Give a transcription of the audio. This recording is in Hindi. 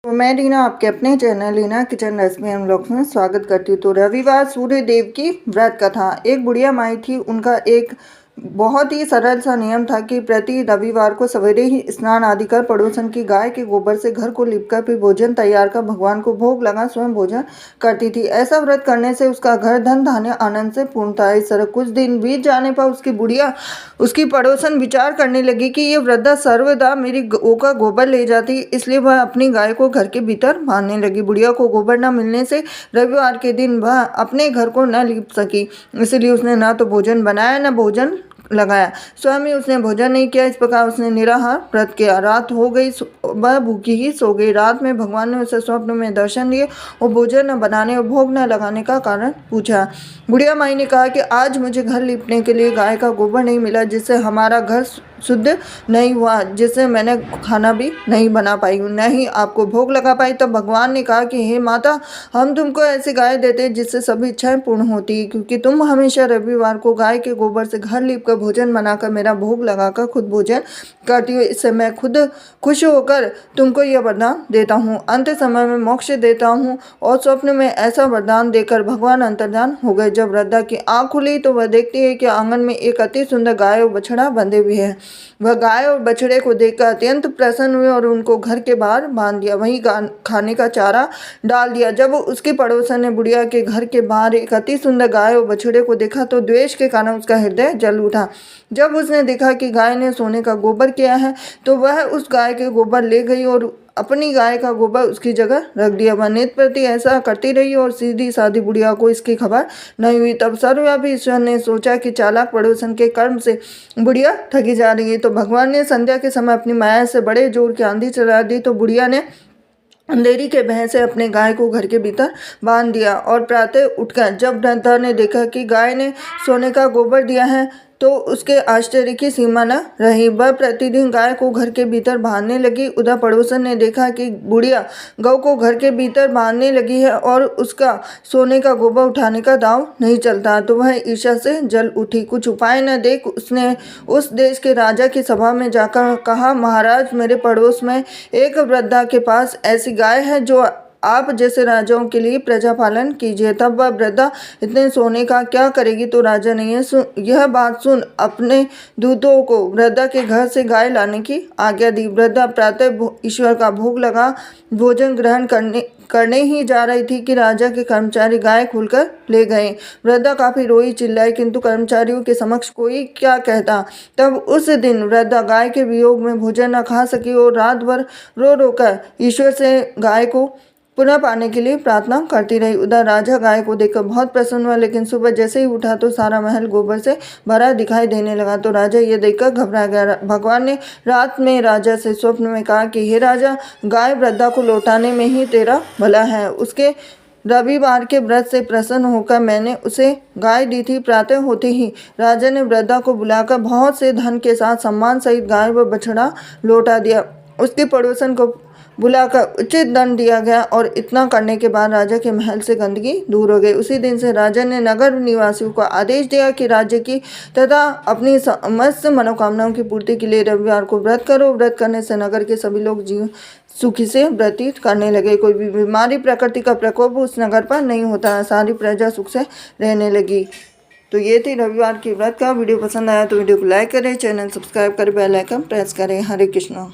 तो मैं रीना आपके अपने चैनल रीना किचन रेसिपी हम लोग में स्वागत करती हूँ। तो रविवार सूर्य देव की व्रत कथा। एक बुढ़िया माई थी, उनका एक बहुत ही सरल सा नियम था कि प्रति रविवार को सवेरे ही स्नान आदि कर पड़ोसन की गाय के गोबर से घर को लिपकर फिर भोजन तैयार कर भगवान को भोग लगा स्वयं भोजन करती थी। ऐसा व्रत करने से उसका घर धन धान्य आनंद से पूर्ण था। इस तरह कुछ दिन बीत जाने पर उसकी बुढ़िया उसकी पड़ोसन विचार करने लगी कि ये वृद्धा सर्वदा मेरी गौ का गोबर ले जाती, इसलिए वह अपनी गाय को घर के भीतर बांधने लगी। बुढ़िया को गोबर न मिलने से रविवार के दिन वह अपने घर को न लिप सकी, इसलिए उसने न तो भोजन बनाया न भोजन लगाया। स्वयं ही उसने भोजन नहीं किया। इस प्रकार उसने निराहार व्रत किया। रात हो गई, वह भूखी ही सो गई। रात में भगवान ने उसे स्वप्न में दर्शन दिए और भोजन न बनाने और भोग न लगाने का कारण पूछा। बुढ़िया माई ने कहा कि आज मुझे घर लिपने के लिए गाय का गोबर नहीं मिला, जिससे हमारा घर शुद्ध नहीं हुआ, जिससे मैंने खाना भी नहीं बना पाई हूँ, न ही आपको भोग लगा पाई। तब भगवान ने कहा कि हे माता, हम तुमको ऐसी गाय देते जिससे सभी इच्छाएं पूर्ण होती, क्योंकि तुम हमेशा रविवार को गाय के गोबर से घर लीपकर भोजन बनाकर मेरा भोग लगाकर खुद भोजन करती हो। इससे मैं खुद खुश होकर तुमको यह वरदान देता हूँ, अंत समय में मोक्ष देता हूँ। और स्वप्न में ऐसा वरदान देकर भगवान अंतर्धान हो गए। जब वृद्धा की आँख खुली तो वह देखती है कि आंगन में एक अति सुंदर गाय और बछड़ा बंधे हुए हैं। वह गाय और बछड़े को देखकर अत्यंत प्रसन्न हुए और उनको घर के बाहर बांध दिया, वहीं खाने का चारा डाल दिया। जब उसके पड़ोसन ने बुढ़िया के घर के बाहर एक अति सुंदर गाय और बछड़े को देखा तो द्वेष के कारण उसका हृदय जल उठा। जब उसने देखा कि गाय ने सोने का गोबर किया है तो वह उस गाय के गोबर ले गई और अपनी गाय का गोबर उसकी जगह रख दिया। वह नित्य प्रति ऐसा करती रही और सीधी सादी बुढ़िया को इसकी खबर नहीं हुई। तब सर्वव्यापी ईश्वर ने सोचा कि चालाक पड़ोसन के कर्म से बुढ़िया ठगी जा रही है, तो भगवान ने संध्या के समय अपनी माया से बड़े जोर की आंधी चला दी। तो बुढ़िया ने अंधेरी के भय से अपने गाय को घर के भीतर बांध दिया और प्रातः उठकर जब वृद्धा ने देखा कि गाय ने सोने का गोबर दिया है तो उसके आश्चर्य की सीमा न रही। वह प्रतिदिन गाय को घर के भीतर बांधने लगी। उधर पड़ोसन ने देखा कि बुढ़िया गौ को घर के भीतर बांधने लगी है और उसका सोने का गोबर उठाने का दांव नहीं चलता, तो वह ईर्ष्या से जल उठी। कुछ उपाय न देख उसने उस देश के राजा की सभा में जाकर कहा, महाराज, मेरे पड़ोस में एक वृद्धा के पास ऐसी गाय है जो आप जैसे राजाओं के लिए प्रजा पालन कीजिए। तब वह वृद्धा इतने सोने का क्या करेगी? तो राजा ने यह बात सुन अपने दूतों को वृद्धा के घर से गाय लाने की आज्ञा दी। वृद्धा प्रातः ईश्वर का भोग लगा भोजन ग्रहण करने ही जा रही थी कि राजा के कर्मचारी गाय खोलकर ले गए। वृद्धा काफी रोई चिल्लाई, किंतु कर्मचारियों के समक्ष कोई क्या कहता। तब उस दिन वृद्धा गाय के वियोग में भोजन न खा सकी और रात भर रो रोकर ईश्वर से गाय को पुनः पाने के लिए प्रार्थना करती रही। उधर राजा गाय को देखकर बहुत प्रसन्न हुआ, लेकिन सुबह जैसे ही उठा तो सारा महल गोबर से भरा दिखाई देने लगा। तो राजा ये देखकर घबरा गया। भगवान ने रात में राजा से स्वप्न में कहा कि हे राजा, गाय वृद्धा को लौटाने में ही तेरा भला है। उसके रविवार के व्रत से प्रसन्न होकर मैंने उसे गाय दी थी। प्रातः होते ही राजा ने वृद्धा को बुलाकर बहुत से धन के साथ सम्मान सहित गाय व बछड़ा लौटा दिया। उसके पड़ोसन को बुलाकर उचित दंड दिया गया और इतना करने के बाद राजा के महल से गंदगी दूर हो गई। उसी दिन से राजा ने नगर निवासियों को आदेश दिया कि राज्य की तथा अपनी समस्त मनोकामनाओं की पूर्ति के लिए रविवार को व्रत करो। व्रत करने से नगर के सभी लोग जीवन सुखी से व्यतीत करने लगे। कोई भी बीमारी, प्रकृति का प्रकोप उस नगर पर नहीं होता। सारी प्रजा सुख से रहने लगी। तो ये थी रविवार की व्रत का। वीडियो पसंद आया तो वीडियो को लाइक करें, चैनल सब्सक्राइब करें, बेल आइकन प्रेस करें। हरे कृष्णा।